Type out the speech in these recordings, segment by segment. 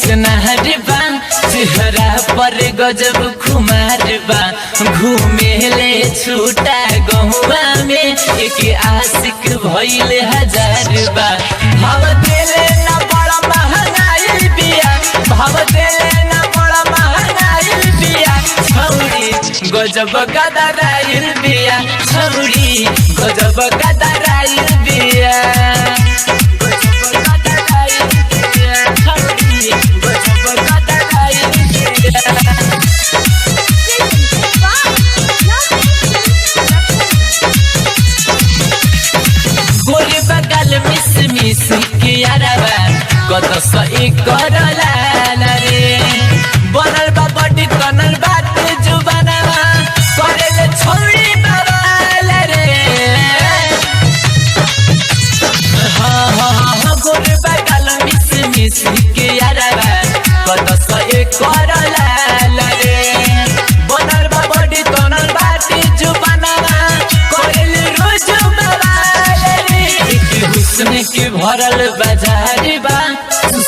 कचनार बा चेहरा पर गजब खुमार बा घूमे ले छूटा गहुआ में एक आशिक भइल हजार बा भाव देले ना बड़ा महंगाई बिया भाव देले ना बड़ा महंगाई बिया छौरी गजब गदराइल बिया छौरी गजब गदराइल बिया गोरे बगल मिस के यारवा कत सही करला रे बनल बा बड़ी कनल बात जुबानवा करेले छोड़ी बवाल रे हाँ गोरे बगल मिस के यारवा कत सही करला रे बनल बा बड़ी कनल बात जुबानवा करेले रोज बवाल रे हुस्न के भरल बाजार बा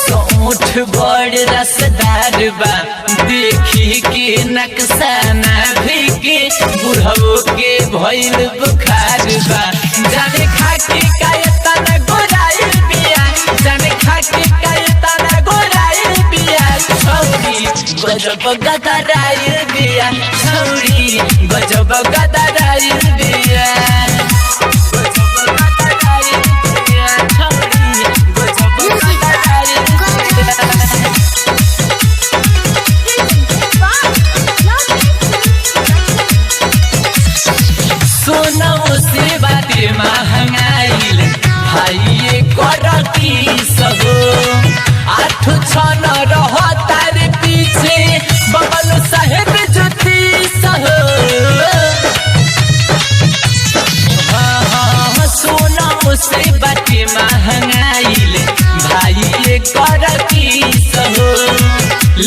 सोठ बड़ रसदार बा देखी के नक्शाना भी के बुढ़ऊ के भइल बुखार बा जाने खाके कायतन गोराइल बिया जाने खाके कायतन गोराइल बिया छौरी गजब गदराइल बिया छौरी गजब गदराइल बिया महंगाइल भाई करती सहो आठ छन रह तार पीछे बबल साहेब ज्योति सहो सोना मुझसे बाटे महंगाइल भाई करती सहो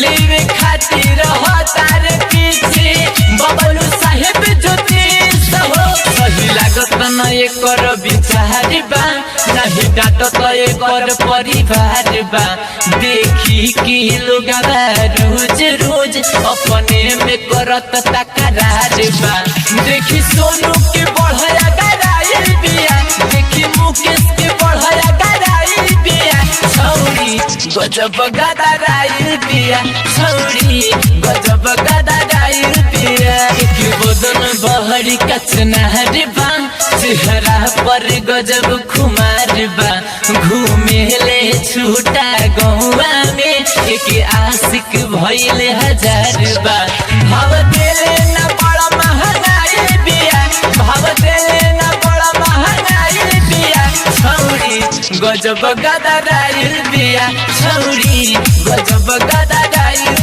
लेवे खातिर रह तार पीछे बबल साहेब ज्योति सहो सही लागत न एकर विचार बा नहीं डाटत एकर परिवार बा देखी कि लोग रोज रोज अपने में करत तकरार बा देखी सोनू के बढ़या गराइल बिया देखी मुकेश के बढ़या गराइल बिया छौरी गजब गदराइल बिया छौरी गजब गदराइल बिया एक बदन बहरी कचनार बा चेहरा पर गजब खुमार बा घूमे ले छूटा गहुआ में एक आशिक भइल हजार बा भाव देले ना बड़ा महंगाई बिया भाव देले ना बड़ा महंगाई बिया छौरी गजब गदराइल बिया छौरी गजब गदराइल